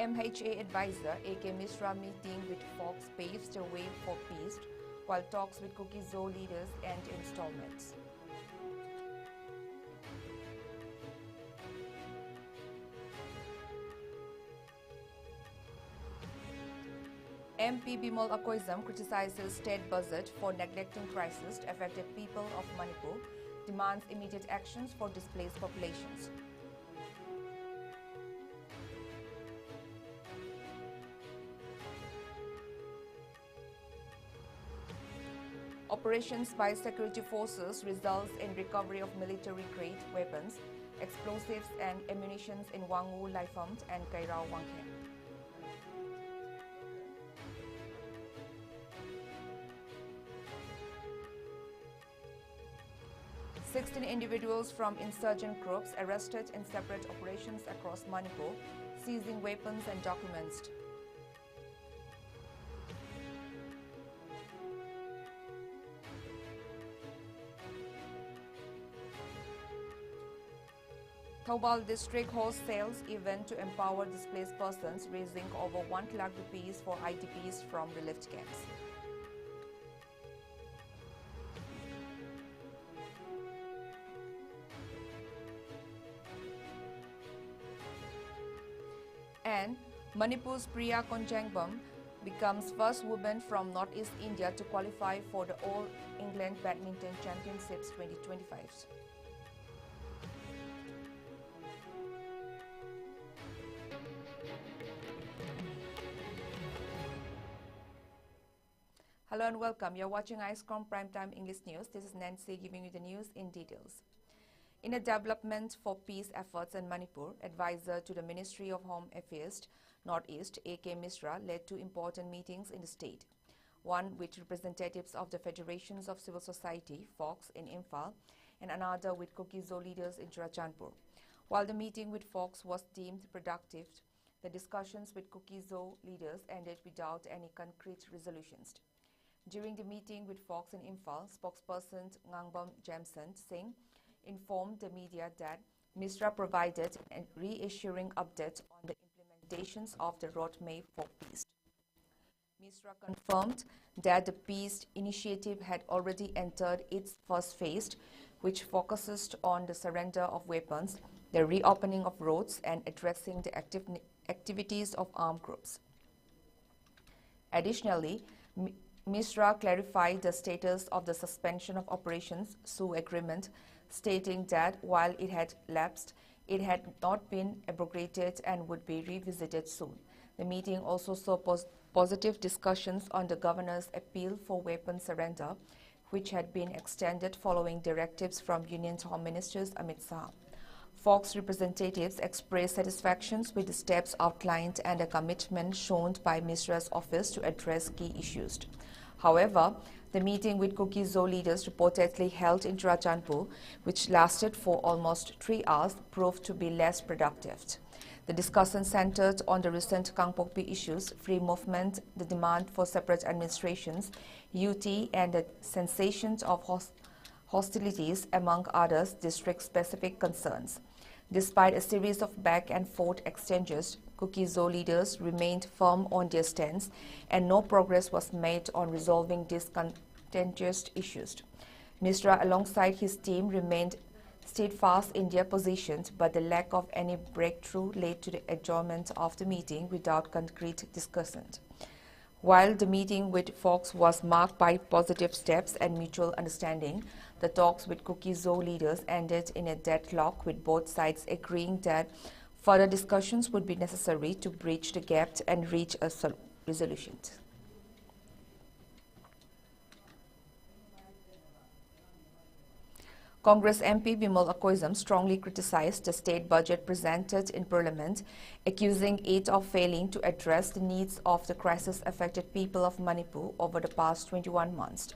MHA advisor A.K. Mishra meeting with Fox paves the way for peace, while talks with cookie zoo leaders end installments. MP Bimal Akoizam criticizes state budget for neglecting crisis-affected people of Manipur, demands immediate actions for displaced populations. Operations by security forces results in recovery of military-grade weapons, explosives and ammunition in Wangu, Laifamt and Kairao, Wangkhen. Sixteen individuals from insurgent groups arrested in separate operations across Manipur, seizing weapons and documents. Thoubal district hosts sales event to empower displaced persons, raising over 1 lakh rupees for IDPs from relief camps. And Manipur's Priya Konjangbam becomes first woman from Northeast India to qualify for the All England Badminton Championships 2025. Hello and welcome. You're watching ISCOM Primetime English News. This is Nancy giving you the news in details. In a development for peace efforts in Manipur, advisor to the Ministry of Home Affairs Northeast, A.K. Mishra, led two important meetings in the state. One with representatives of the Federations of Civil Society, Fox, in Imphal, and another with cookie zoo leaders in Churachandpur. While the meeting with Fox was deemed productive, the discussions with cookie zoo leaders ended without any concrete resolutions. During the meeting with Fox in Imphal, spokesperson Ngangbam Jamson Singh informed the media that Mishra provided a reassuring update on the implementations of the roadmap for peace. Mishra confirmed that the peace initiative had already entered its first phase, which focuses on the surrender of weapons, the reopening of roads, and addressing the activities of armed groups. Additionally, Mishra clarified the status of the suspension of operations Sioux agreement, stating that while it had lapsed, it had not been abrogated and would be revisited soon. The meeting also saw positive discussions on the governor's appeal for weapon surrender, which had been extended following directives from Union Home Minister Amit Shah. Fox representatives expressed satisfaction with the steps outlined and a commitment shown by Mishra's office to address key issues. However, the meeting with cookie zoo leaders reportedly held in Churachandpur, which lasted for almost 3 hours, proved to be less productive. The discussion centered on the recent Kangpokpi issues, free movement, the demand for separate administrations, UT, and the sensations of hostilities, among others, district-specific concerns. Despite a series of back-and-forth exchanges, cookie zoo leaders remained firm on their stance, and no progress was made on resolving these contentious issues. Mishra, alongside his team, remained steadfast in their positions, but the lack of any breakthrough led to the adjournment of the meeting without concrete discussion. While the meeting with Fox was marked by positive steps and mutual understanding, the talks with cookie zoo leaders ended in a deadlock, with both sides agreeing that further discussions would be necessary to bridge the gap and reach a resolution. Congress MP Bimal Akoizam strongly criticized the state budget presented in Parliament, accusing it of failing to address the needs of the crisis-affected people of Manipur over the past 21 months.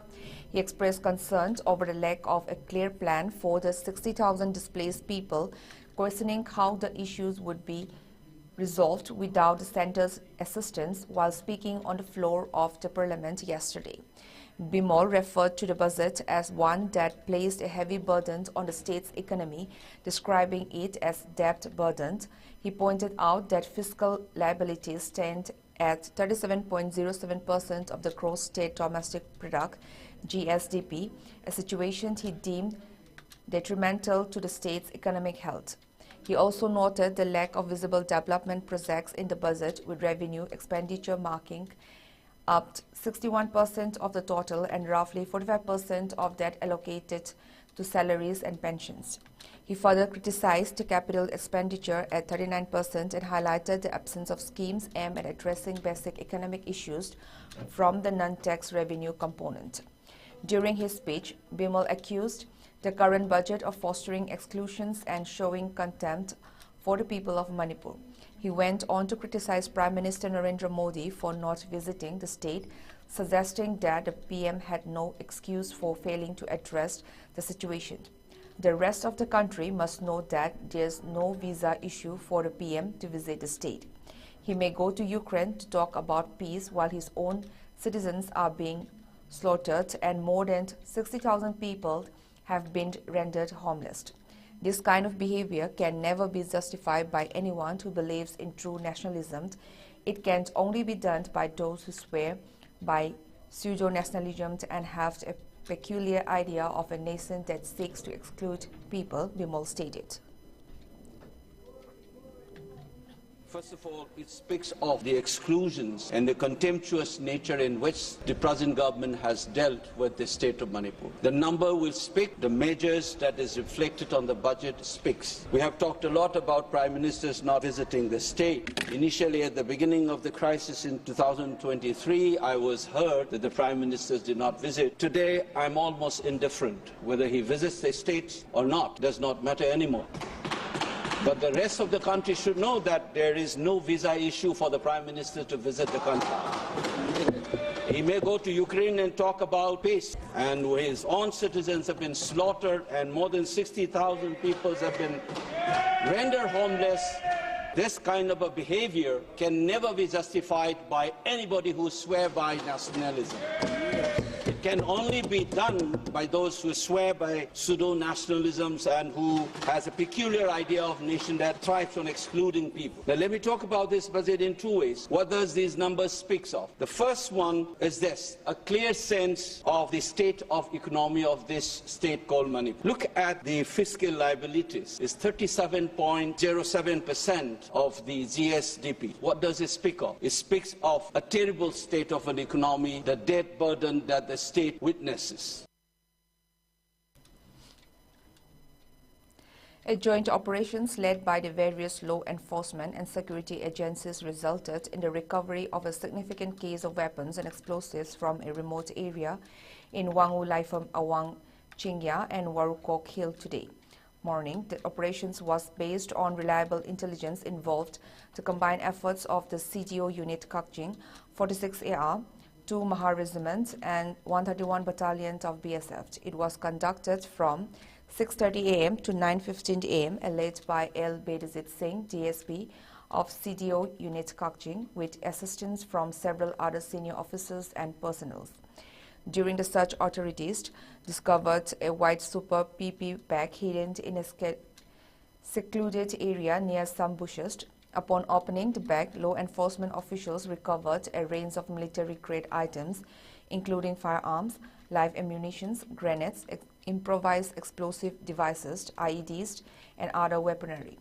He expressed concerns over the lack of a clear plan for the 60,000 displaced people, questioning how the issues would be resolved without the centre's assistance while speaking on the floor of the parliament yesterday. Bimal referred to the budget as one that placed a heavy burden on the state's economy, describing it as debt-burdened. He pointed out that fiscal liabilities stand at 37.07% of the gross state domestic product, GSDP, a situation he deemed detrimental to the state's economic health. He also noted the lack of visible development projects in the budget, with revenue expenditure marking up 61% of the total and roughly 45% of that allocated to salaries and pensions. He further criticized the capital expenditure at 39% and highlighted the absence of schemes aimed at addressing basic economic issues from the non-tax revenue component. During his speech, Bimal accused the current budget of fostering exclusions and showing contempt for the people of Manipur. He went on to criticize Prime Minister Narendra Modi for not visiting the state, suggesting that the PM had no excuse for failing to address the situation. The rest of the country must know that there is no visa issue for the PM to visit the state. He may go to Ukraine to talk about peace while his own citizens are being slaughtered and more than 60,000 people have been rendered homeless. This kind of behavior can never be justified by anyone who believes in true nationalism. It can only be done by those who swear by pseudo-nationalism and have a peculiar idea of a nation that seeks to exclude people, Bimal stated. First of all, it speaks of the exclusions and the contemptuous nature in which the present government has dealt with the state of Manipur. The number will speak, the measures that is reflected on the budget speaks. We have talked a lot about Prime Ministers not visiting the state. Initially, at the beginning of the crisis in 2023, I was heard that the Prime Ministers did not visit. Today, I'm almost indifferent. Whether he visits the state or not does not matter anymore. But the rest of the country should know that there is no visa issue for the Prime Minister to visit the country. He may go to Ukraine and talk about peace, and his own citizens have been slaughtered and more than 60,000 people have been rendered homeless. This kind of a behavior can never be justified by anybody who swears by nationalism. It can only be done by those who swear by pseudo-nationalisms and who has a peculiar idea of nation that thrives on excluding people. Now let me talk about this budget in two ways. What does these numbers speak of? The first one is this, a clear sense of the state of economy of this state called Manipur. Look at the fiscal liabilities. It's 37.07% of the GSDP. What does it speak of? It speaks of a terrible state of an economy, the debt burden that the state witnesses. A joint operations led by the various law enforcement and security agencies resulted in the recovery of a significant case of weapons and explosives from a remote area in Wangu Laifam Awang Chingya and Warukok Hill today morning. The operations was based on reliable intelligence involved to combine efforts of the CTO unit Kakjing, 46AR, 2 Mahar Regiment and 131 Battalion of BSF. It was conducted from 6:30 a.m. to 9:15 a.m. led by L. Bedazit Singh, DSP of CDO Unit Kakjing, with assistance from several other senior officers and personnel. During the search, authorities discovered a white super PP bag hidden in a secluded area near some bushes. Upon opening the bag, law enforcement officials recovered a range of military-grade items, including firearms, live ammunition, grenades, improvised explosive devices, IEDs, and other weaponry.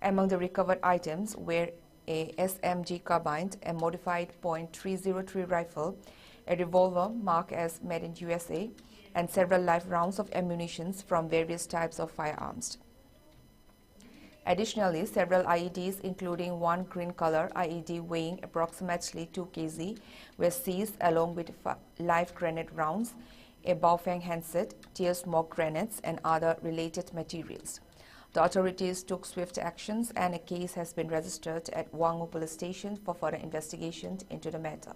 Among the recovered items were a SMG carbine, a modified .303 rifle, a revolver marked as made in USA, and several live rounds of ammunition from various types of firearms. Additionally, several IEDs, including one green color IED weighing approximately 2 kg, were seized along with live grenade rounds, a Baofeng handset, tear smoke grenades, and other related materials. The authorities took swift actions and a case has been registered at Wangu Police Station for further investigation into the matter.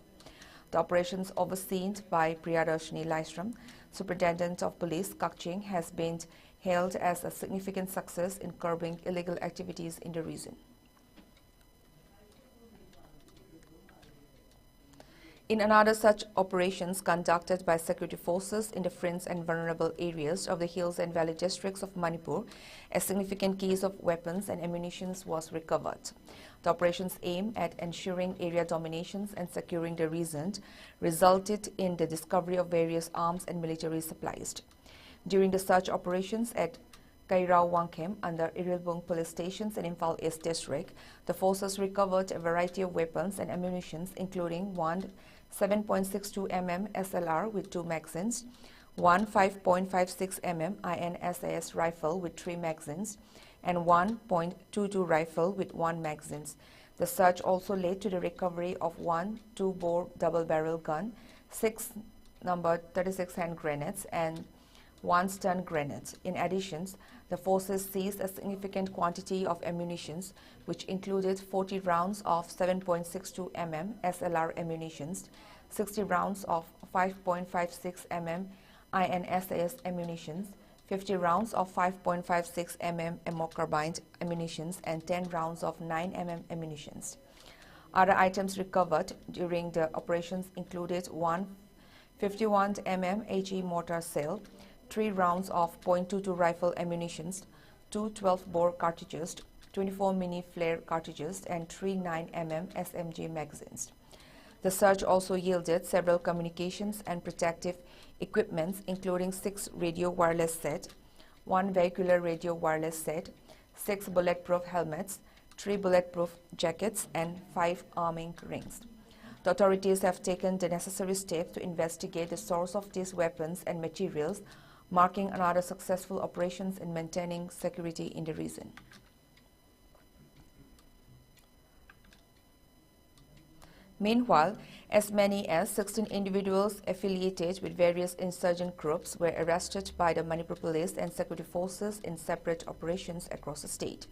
The operations overseen by Priyadarshini Laistram, Superintendent of Police, Kakjing, has been hailed as a significant success in curbing illegal activities in the region. In another such operations conducted by security forces in the fringe and vulnerable areas of the hills and valley districts of Manipur, a significant case of weapons and ammunition was recovered. The operations aim at ensuring area dominations and securing the region resulted in the discovery of various arms and military supplies. During the search operations at Kairao Wangkhem under Irilbung police stations in Imphal East district, the forces recovered a variety of weapons and ammunition, including one 7.62 mm SLR with 2 magazines, one 5.56 mm INSAS rifle with 3 magazines, and 1.22 rifle with 1 magazine. The search also led to the recovery of one 2-bore double-barrel gun, 6 numbered 36 hand grenades, and 1 stun grenade. In addition, the forces seized a significant quantity of ammunition, which included 40 rounds of 7.62 mm SLR ammunition, 60 rounds of 5.56 mm INSAS ammunition, 50 rounds of 5.56 mm ammo carbine ammunition, and 10 rounds of 9 mm ammunition. Other items recovered during the operations included one 51 mm HE mortar shell, 3 rounds of .22 rifle ammunition, 2 12-bore cartridges, 24 mini flare cartridges, and 3 9mm SMG magazines. The search also yielded several communications and protective equipments, including 6 radio wireless set, 1 vehicular radio wireless set, 6 bulletproof helmets, 3 bulletproof jackets, and 5 arming rings. The authorities have taken the necessary steps to investigate the source of these weapons and materials, marking another successful operations in maintaining security in the region. Meanwhile, as many as 16 individuals affiliated with various insurgent groups were arrested by the Manipur police and security forces in separate operations across the state.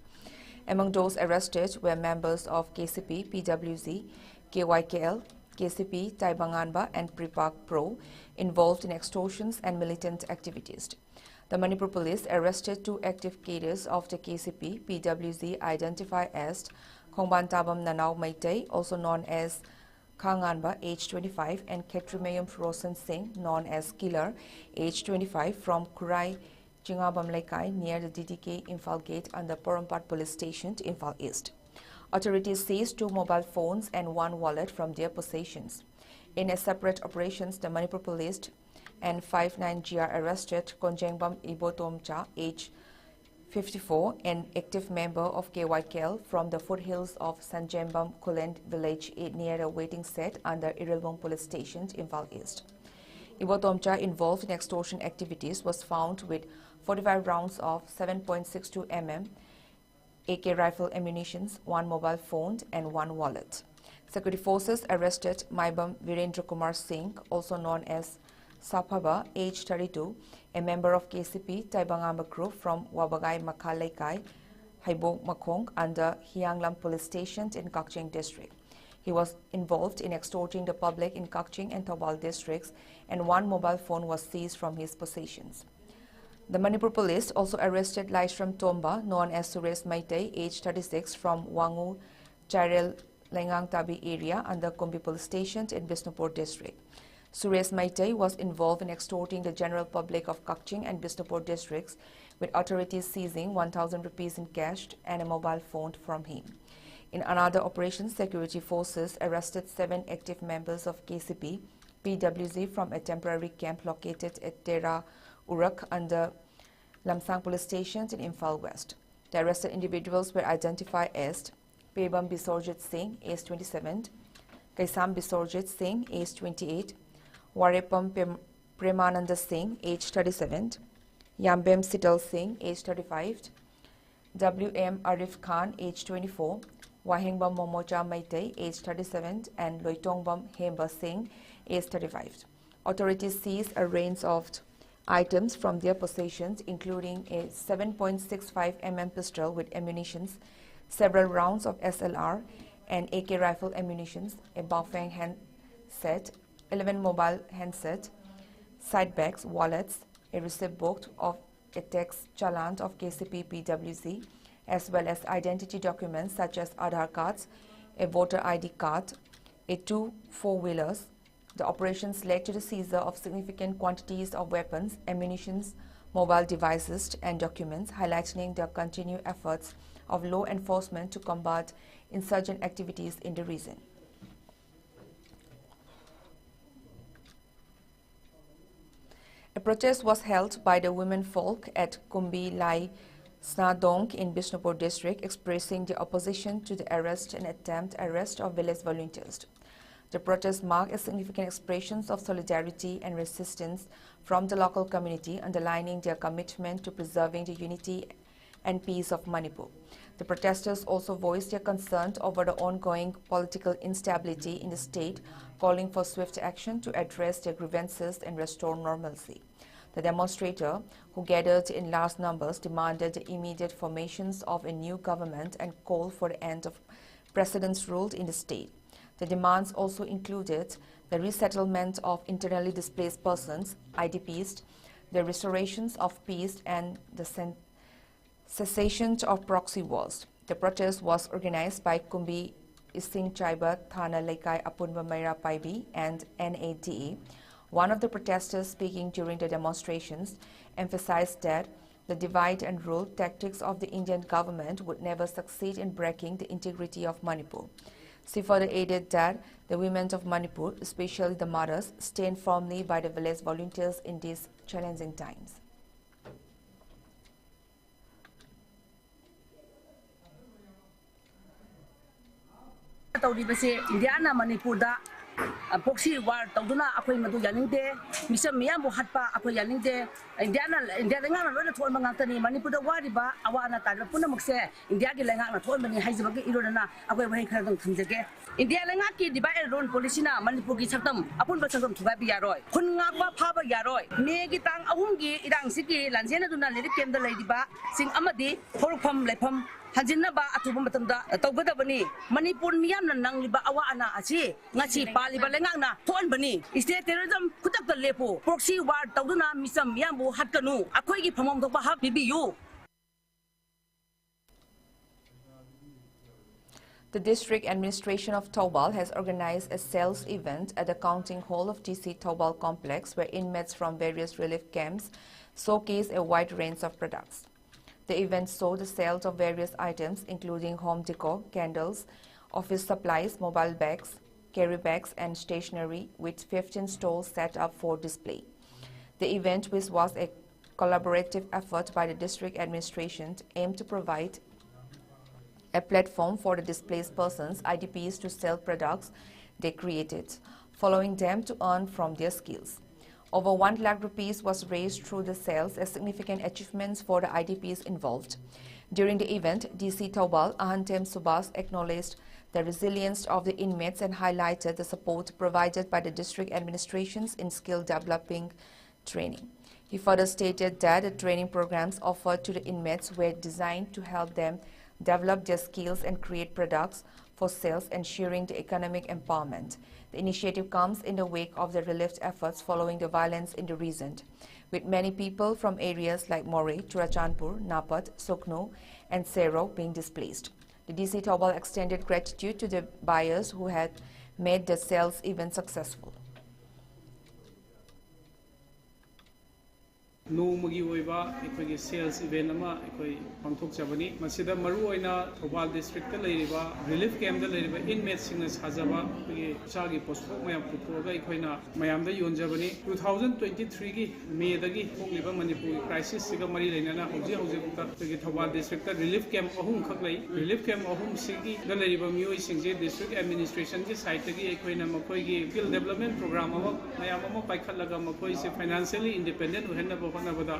Among those arrested were members of KCP, PWZ, KYKL, KCP, Taibanganba, and Pripak Pro involved in extortions and militant activities. The Manipur police arrested 2 active cadres of the KCP, PWZ identified as Khongban Nanau Maitei, also known as Khanganba, age 25, and Ketrimayum Rosen Singh, known as Killer, age 25, from Kurai Jingabam Laikai near the DDK Imphal Gate under Porompat Police Station to Imphal East. Authorities seized 2 mobile phones and 1 wallet from their possessions. In a separate operations, the Manipur police and 59GR arrested Konjengbam Ibotomcha, age 54, an active member of KYKL from the foothills of Sanjembam Kulend village near a waiting set under Irilbong Police Station, Imphal East. Ibotomcha, involved in extortion activities, was found with 45 rounds of 7.62 mm AK rifle ammunition, 1 mobile phone, and 1 wallet. Security forces arrested Maibam Virendra Kumar Singh, also known as Sapaba, age 32, a member of KCP Taibangamba group from Wabagai Makalaikai, Haibong Makong, under Hianglam Police Station in Kakching district. He was involved in extorting the public in Kakching and Tawal districts, and 1 mobile phone was seized from his possessions. The Manipur police also arrested Laishram Tomba, known as Suresh Maitei, age 36, from Wangu, Charel, Lengang Tabi area under Kumbi Police Station in Bisnupur district. Suresh Maitei was involved in extorting the general public of Kakching and Bisnupur districts, with authorities seizing 1,000 rupees in cash and a mobile phone from him. In another operation, security forces arrested 7 active members of KCP, PWZ from a temporary camp located at Tera Urak under Lamsang Police Station in Imphal West. The arrested individuals were identified as Pebam Bisorjit Singh, age 27, Kaisam Bisorjit Singh, age 28, Warepam Premananda Singh, age 37, Yambem Sital Singh, age 35, W.M. Arif Khan, age 24, Wahingbam Momocha Maitei, age 37, and Loitongbam Hemba Singh, age 35. Authorities seized a range of items from their possessions, including a 7.65 mm pistol with ammunition, several rounds of SLR and AK rifle ammunition, a Baofeng handset, 11 mobile handset, side bags, wallets, a receipt book of a tax challan of KCP PWZ, as well as identity documents such as Aadhaar cards, a voter ID card, a 2 4-wheelers, The operations led to the seizure of significant quantities of weapons, ammunition, mobile devices, and documents, highlighting the continued efforts of law enforcement to combat insurgent activities in the region. A protest was held by the women folk at Kumbi Lai Snadong in Bishnupur district, expressing their opposition to the arrest and attempt arrest of village volunteers. The protest marked a significant expression of solidarity and resistance from the local community, underlining their commitment to preserving the unity and peace of Manipur. The protesters also voiced their concern over the ongoing political instability in the state, calling for swift action to address their grievances and restore normalcy. The demonstrators, who gathered in large numbers, demanded the immediate formation of a new government and called for the end of president's rule in the state. The demands also included the resettlement of internally displaced persons, IDPs, the restoration of peace, and the cessation of proxy wars. The protest was organized by Kumbi Ising Chaiba Thana Laikai Apunba Maira Paibi and NADE. One of the protesters speaking during the demonstrations emphasized that the divide and rule tactics of the Indian government would never succeed in breaking the integrity of Manipur. She further added that the women of Manipur, especially the mothers, stand firmly by the village volunteers in these challenging times. Indiana Manipur proxy war tawduna akoi madu yaningde misam miyam bu hatpa akoi yaningde Indiana nga lona thon mangantani Manipur da wari ba awana ta puna mukse India gi lenga na thon bani haizba gi irona akoi bhai khar dang thunjage India lenga ki divide rule policy na Manipur gi saktam apun ba sakam thuga bi yaroi khun nga ba pha ba yaroi me gi tang ahum gi irang sigi lanjena duna lirik kem da leidiba sing amadi horpham lepham Hanjina ba atuba matamda tawgada bani Manipur miyam na nangliba awa ana achi ngachi paliba lengang na thon bani state terrorism kutak da lepo proxy war tawduna misam miyam bu hatkanu akoi gi phamom thokba hak bibiyu. The district administration of Taubal has organized a sales event at the counting hall of DC Taubal complex where inmates from various relief camps showcase a wide range of products. The event saw the sales of various items including home decor, candles, office supplies, mobile bags, carry bags and stationery with 15 stalls set up for display. The event, which was a collaborative effort by the district administration, aimed to provide a platform for the displaced persons, IDPs, to sell products they created, following them to earn from their skills. Over 1 lakh rupees was raised through the sales, a significant achievement for the IDPs involved. During the event, DC Taubal Ahantem Subas acknowledged the resilience of the inmates and highlighted the support provided by the district administrations in skill developing training. He further stated that the training programs offered to the inmates were designed to help them develop their skills and create products for sales, ensuring the economic empowerment. The initiative comes in the wake of the relief efforts following the violence in the region, with many people from areas like Moreh, Churachandpur, Napat, Sukno, and Sero being displaced. The DC Taubal extended gratitude to the buyers who had made the sales event successful. Nomugi oiba ekoi sales event ama ekoi pangthok chabani masida maru oina Thobal district ta leiriba relief camp da leiriba inmates sing na sajaba ekoi chagi postpok mayam puthoga ekoina mayam da yonjabani 2023 gi May da gi thokliba Manipur crisis siga mari leinana hoji bukta ekoi Thobal district ta relief camp ahum khak lei relief camp ahum sigi da leiriba mioi singje district administration gi side ta gi ekoina makoi gi skill development program ama mayam ama paikhatlaga makoi se financially independent ohenna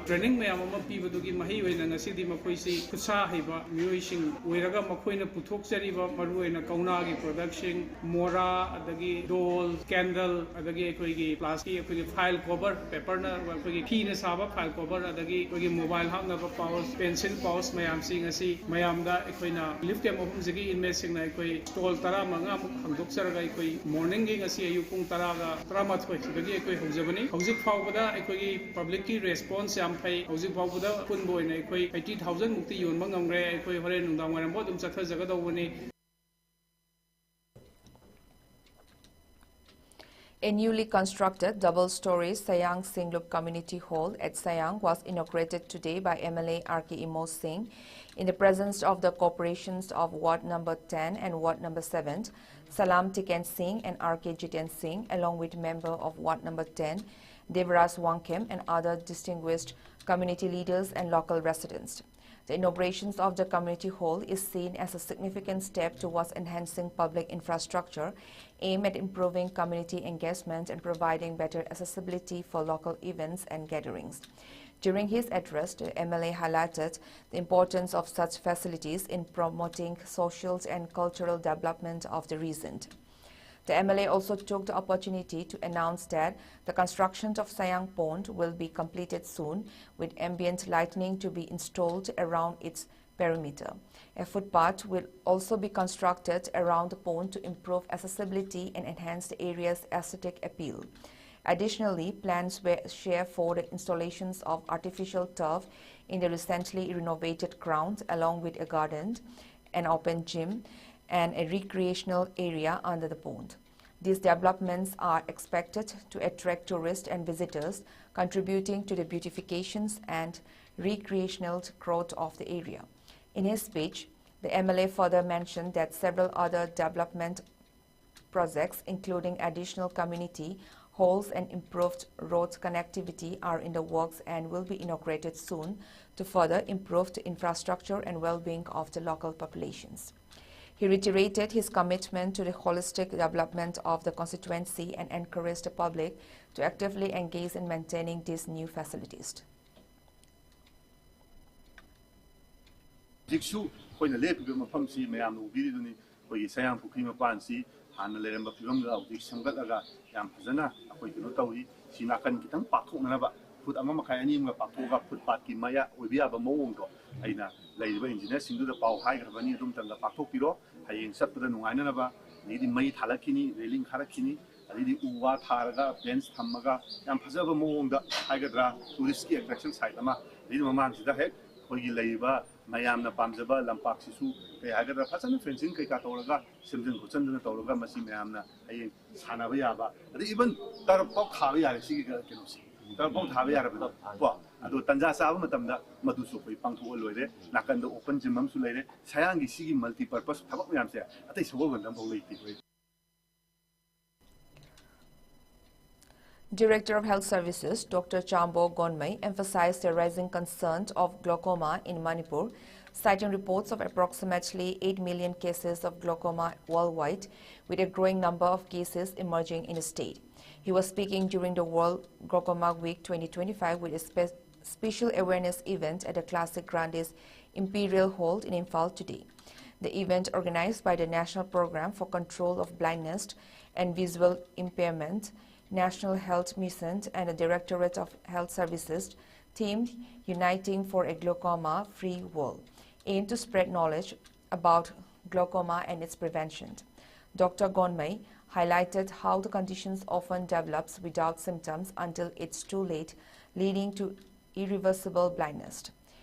training mayam ama pibadugi mahi oina ngasidi makoi si kusa haiba mioi sing oiraga makoina puthok chariba maru oina kauna gi production mora adagi doll candle adagi ekoi gi plastic ekoi file cover paper na ekoi gi phi na saba file cover adagi ekoi gi mobile hang na pouch pencil pouch mayam sing asi mayam da ekoi na lift cam ohum jigi inmate sing na ekoi stall tara manga muk hangdok charaga ekoi morning gi ngasi ayu pung tara ga trama thoi dagi ekoi hojabani hojik phawbada ekoi gi public ki response yam phai hojik phawbada punbo ina ekoi 80000 mukti yon mangamre ekoi hore nungdang waram bodum chatha jaga dawani. A newly constructed double-story Sayang Singlup Community Hall at Sayang was inaugurated today by MLA R.K. Imo Singh in the presence of the corporations of Ward number 10 and Ward number 7, Salam Tiken Singh and R.K. Jiten Singh, along with member of Ward number 10, Devras Wangkem, and other distinguished community leaders and local residents. The inaugurations of the community hall is seen as a significant step towards enhancing public infrastructure aimed at improving community engagement and providing better accessibility for local events and gatherings. During his address, the MLA highlighted the importance of such facilities in promoting social and cultural development of the region. The MLA also took the opportunity to announce that the construction of Sayang Pond will be completed soon, with ambient lighting to be installed around its perimeter. A footpath will also be constructed around the pond to improve accessibility and enhance the area's aesthetic appeal. Additionally, plans were shared for the installations of artificial turf in the recently renovated grounds, along with a garden, an open gym, and a recreational area under the pond. These developments are expected to attract tourists and visitors, contributing to the beautifications and recreational growth of the area. In his speech, the MLA further mentioned that several other development projects, including additional community halls and improved road connectivity, are in the works and will be inaugurated soon to further improve the infrastructure and well-being of the local populations. He reiterated his commitment to the holistic development of the constituency and encouraged the public to actively engage in maintaining these new facilities. Put among Makayani, Papoga, put Paki Maya, we have a mongo. Aina, lady engineers into the Pau High Ravanidum and the Papopiro, I insert the Nuanava, Lady May Halakini, Railing Harakini, Lady Uwa Taraga, Jens Hamaga, and Pasava Monga, Hydra, to risky attraction site. Lady Mamans the head, Hogi Leva, Mayamna Pamzaba, Lampaxisu, Kayagara, Pasan fencing, Kakatoraga, Simpson Kusan, Toroga, Massimayamna, Sanavayaba, even Tarapok Havia, Sigatosi. Both have a ado Tanja Sava Matamda, Madusu, Panko Lode, Nakanda open Jimam Sulede, Sayangi Sigi multi-purpose, Tabakam there, at least woven them all. Director of Health Services, Dr. Chambo Gonmai, emphasized the rising concern of glaucoma in Manipur, citing reports of approximately 8 million cases of glaucoma worldwide, with a growing number of cases emerging in the state. He was speaking during the World Glaucoma Week 2025 with a special awareness event at the Classic Grande's Imperial Hall in Imphal today. The event, organized by the National Program for Control of Blindness and Visual Impairment, National Health Mission, and the Directorate of Health Services, themed Uniting for a Glaucoma-Free World, aimed to spread knowledge about glaucoma and its prevention. Dr. Gonmai highlighted how the condition often develops without symptoms until it's too late, leading to irreversible blindness.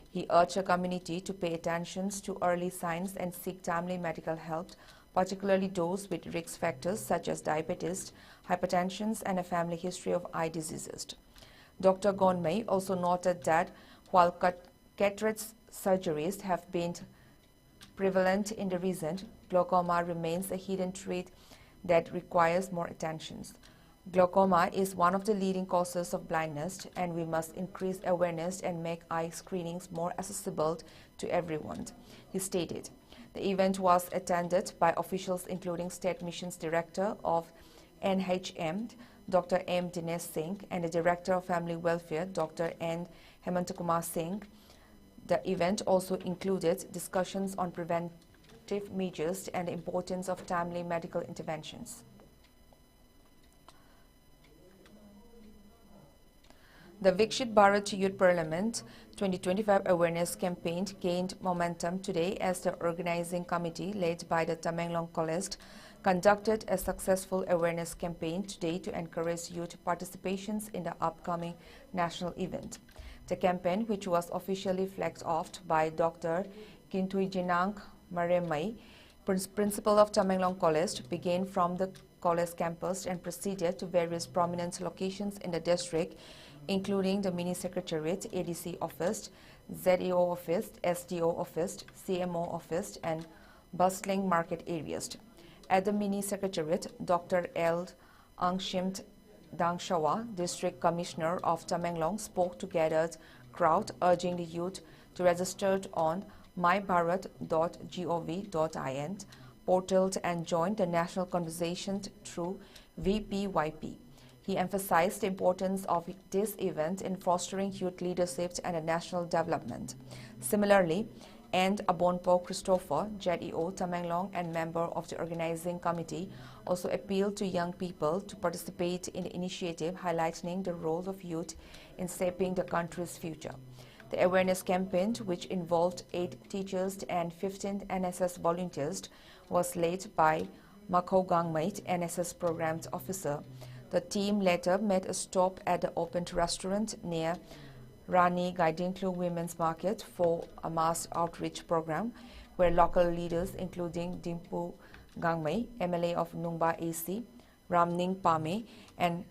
He urged the community to pay attention to early signs and seek timely medical help, particularly those with risk factors such as diabetes, hypertension, and a family history of eye diseases. Dr. Gonmai also noted that while cataract surgeries have been prevalent in the region, glaucoma remains a hidden trait that requires more attention. Glaucoma is one of the leading causes of blindness, and we must increase awareness and make eye screenings more accessible to everyone, he stated. The event was attended by officials including State Missions Director of NHM, Dr. M. Dinesh Singh, and the Director of Family Welfare, Dr. N. Hemantakumar Singh. The event also included discussions on preventive measures and the importance of timely medical interventions. The Vikshit Bharat Youth Parliament 2025 awareness campaign gained momentum today as the organizing committee, led by the Tamenglong College, conducted a successful awareness campaign today to encourage youth participations in the upcoming national event. The campaign, which was officially flagged off by Dr. Kintui Jinang Maremai, principal of Tamenglong College, began from the College campus and proceeded to various prominent locations in the district, including the Mini Secretariat, ADC office, ZAO office, SDO office, CMO office, and bustling market areas. At the Mini Secretariat, Dr. L. Angshimt Dangshawa, District Commissioner of Tamenglong, spoke to gathered crowd, urging the youth to register on mybharat.gov.in portal and join the national conversation through VPYP. He emphasized the importance of this event in fostering youth leadership and national development. Similarly, and Abonpo Christopher, JEO Tamenglong and member of the organizing committee, also appealed to young people to participate in the initiative, highlighting the role of youth in shaping the country's future. The awareness campaign, which involved 8 teachers and 15 NSS volunteers, was led by Makho Gangmait, NSS Programs Officer. The team later made a stop at the open restaurant near Rani Gaidinklu Women's Market for a mass outreach program, where local leaders including Dimpu Gangmai, MLA of Nungba AC, Ramning Pame, and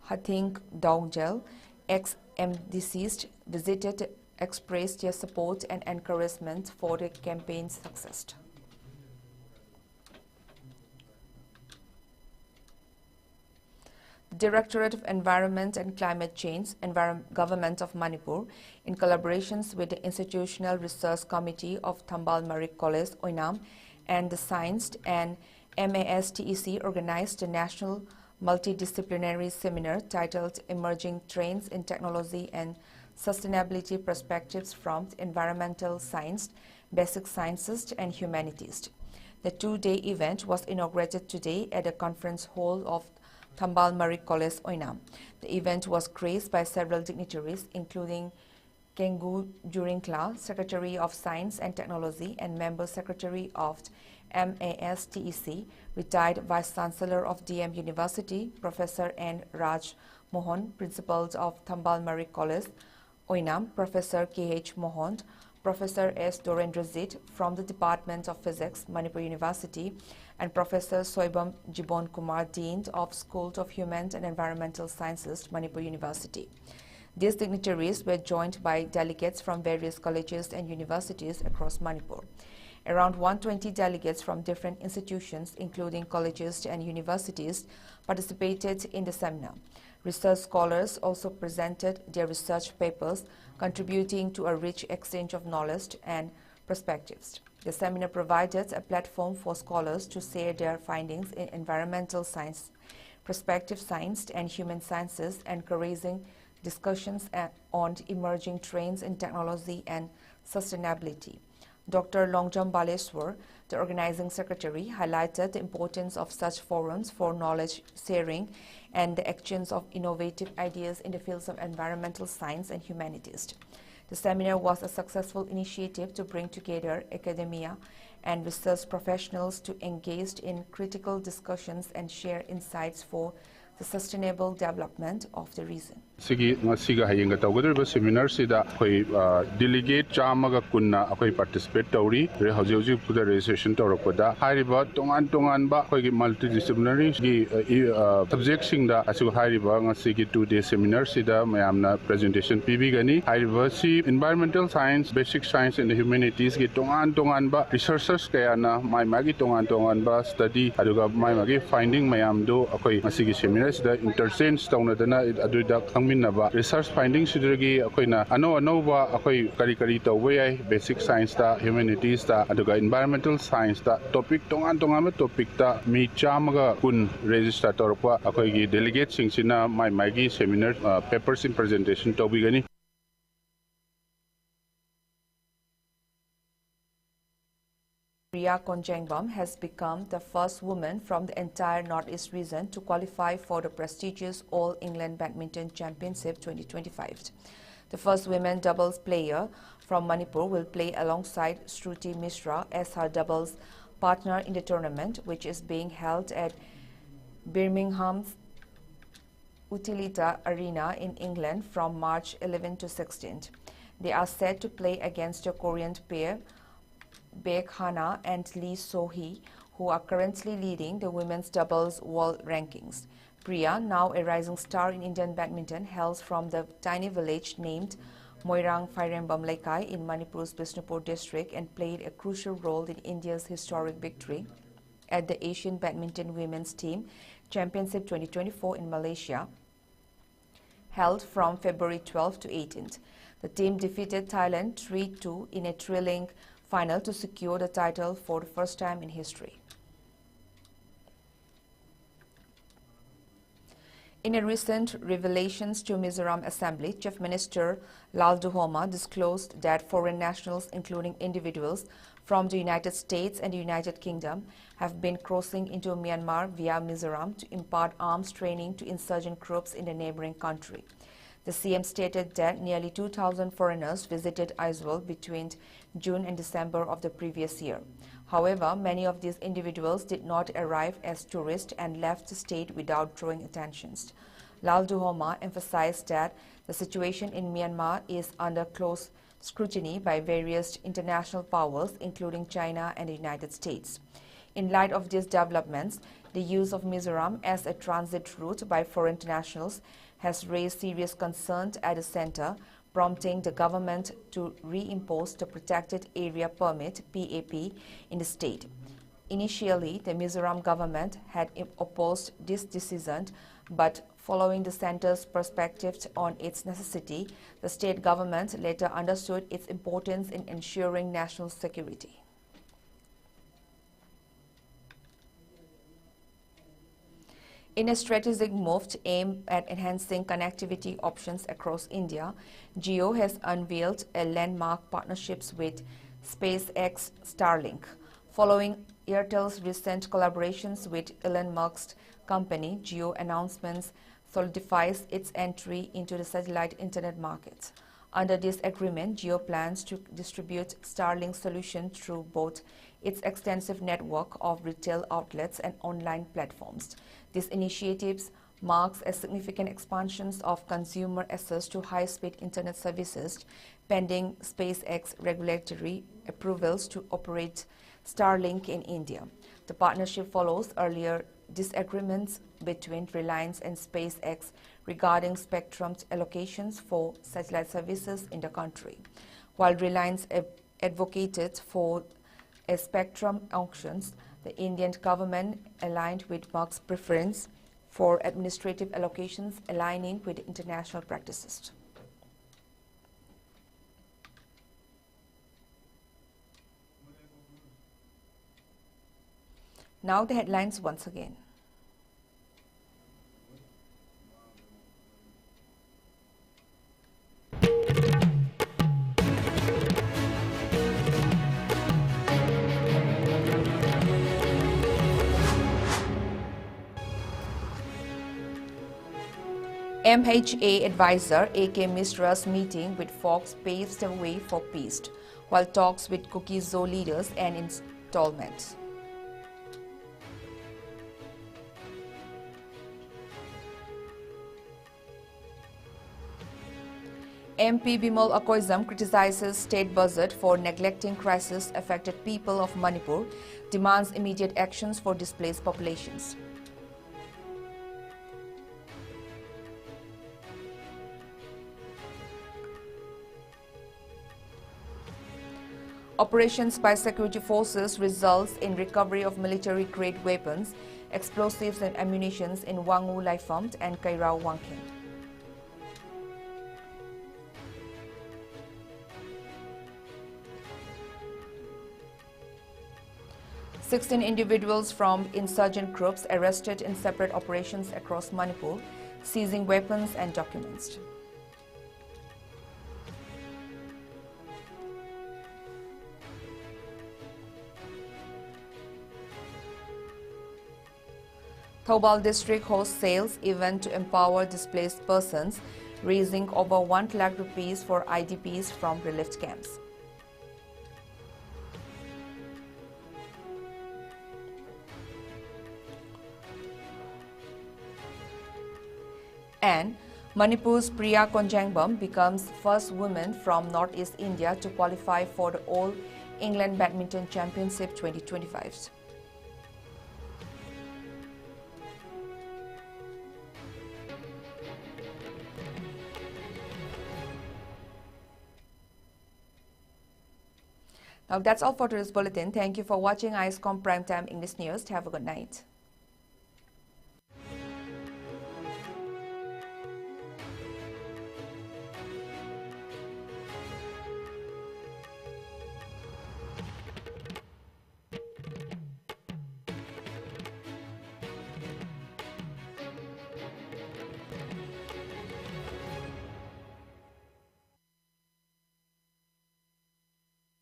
Hathing Daungjel, ex-deceased, visited, expressed their support and encouragement for the campaign's success. The Directorate of Environment and Climate Change, Government of Manipur, in collaborations with the Institutional Research Committee of Thambal Marik College, Oinam, and the Science and MASTEC, organized a national multidisciplinary seminar titled Emerging Trends in Technology and Sustainability Perspectives from Environmental Science, Basic Sciences and Humanities. The 2-day event was inaugurated today at the conference hall of Thambal Marik College, Oinam. The event was graced by several dignitaries, including Kengu Jurinkla, Secretary of Science and Technology and Member Secretary of MASTEC, retired Vice Chancellor of DM University, Professor N. Raj Mohan, Principal of Thambal Marik College, Oinam, Professor K.H. Mohand, Professor S. Dorendrajit from the Department of Physics, Manipur University, and Professor Soibam Jibon Kumar, Dean of School of Human and Environmental Sciences, Manipur University. These dignitaries were joined by delegates from various colleges and universities across Manipur. Around 120 delegates from different institutions, including colleges and universities, participated in the seminar. Research scholars also presented their research papers, contributing to a rich exchange of knowledge and perspectives. The seminar provided a platform for scholars to share their findings in environmental science, perspective science, and human sciences, encouraging discussions on emerging trends in technology and sustainability. Dr. Longjam Baleswar, the organizing secretary, highlighted the importance of such forums for knowledge sharing and the exchange of innovative ideas in the fields of environmental science and humanities. The seminar was a successful initiative to bring together academia and research professionals to engage in critical discussions and share insights for the sustainable development of the region. Siga hayinga tawgadriba seminar sida koi delegate chamaga kunna akoi participate tawri re hauji puda registration tawrakoda hariba tongan ba koi multidisciplinary gi subject singda asu hariba ngasi gi 2-day seminar sida mayamna presentation pibigani hariba si environmental science, basic science and the humanities gi tongan ba researchers kayana mai magi tongan ba study aduga mai magi finding mayam do akoi ngasi gi seminar sida interchange tawnadana aduda minaba research findings sidrigi akoina anova akoi kari tawwe ai basic science ta humanities ta aduga environmental science ta topic tongan topic ta mi chamaga kun register torpa akoi gi delegate singsina mai gi seminar papers in presentation tobigani. Priya Konjengbam has become the first woman from the entire Northeast region to qualify for the prestigious All England Badminton Championship 2025. The first women doubles player from Manipur will play alongside Shruti Mishra as her doubles partner in the tournament, which is being held at Birmingham's Utilita Arena in England from March 11 to 16. They are set to play against a Korean pair, Baek Hana and Lee So-hee, who are currently leading the women's doubles world rankings. Priya, now a rising star in Indian badminton, hails from the tiny village named Moirang Phairembam Laikai in Manipur's Bishnupur district and played a crucial role in India's historic victory at the Asian Badminton Women's Team Championship 2024 in Malaysia, held from February 12 to 18th. The team defeated Thailand 3-2 in a thrilling final to secure the title for the first time in history. In a recent revelations to Mizoram Assembly, Chief Minister Lal Duhoma disclosed that foreign nationals, including individuals from the United States and the United Kingdom, have been crossing into Myanmar via Mizoram to impart arms training to insurgent groups in the neighboring country. The CM stated that nearly 2,000 foreigners visited Aizawl between June and December of the previous year. However, many of these individuals did not arrive as tourists and left the state without drawing attentions. Lal Duhoma emphasized that the situation in Myanmar is under close scrutiny by various international powers, including China and the United States. In light of these developments, the use of Mizoram as a transit route by foreign nationals has raised serious concerns at the center, prompting the government to reimpose the Protected Area Permit (PAP) in the state. Initially, the Mizoram government had opposed this decision, but following the center's perspective on its necessity, the state government later understood its importance in ensuring national security. In a strategic move aimed at enhancing connectivity options across India, Jio has unveiled a landmark partnerships with SpaceX Starlink. Following Airtel's recent collaborations with Elon Musk's company, Jio announcements solidifies its entry into the satellite internet market. Under this agreement, Jio plans to distribute Starlink solutions through both its extensive network of retail outlets and online platforms. These initiatives marks a significant expansion of consumer access to high-speed internet services, pending SpaceX regulatory approvals to operate Starlink in India. The partnership follows earlier disagreements between Reliance and SpaceX regarding spectrum allocations for satellite services in the country. While Reliance advocated for a spectrum auctions, the Indian government aligned with Musk's preference for administrative allocations, aligning with international practices. Now the headlines once again. MHA advisor A.K. Mishra's meeting with Fox paves the way for peace, while talks with Cookie Zoo leaders and installments. MP Bimal Akoizam criticizes state budget for neglecting crisis-affected people of Manipur, demands immediate actions for displaced populations. Operations by security forces results in recovery of military-grade weapons, explosives and ammunition in Wangu Laifamt and Kairao Wangking. Sixteen individuals from insurgent groups arrested in separate operations across Manipur, seizing weapons and documents. Thoubal district hosts sales event to empower displaced persons, raising over 1 lakh rupees for IDPs from relief camps. And Manipur's Priya Konjangbam becomes first woman from Northeast India to qualify for the All England Badminton Championship 2025. Now that's all for today's bulletin. Thank you for watching ISCOM Primetime English News. Have a good night.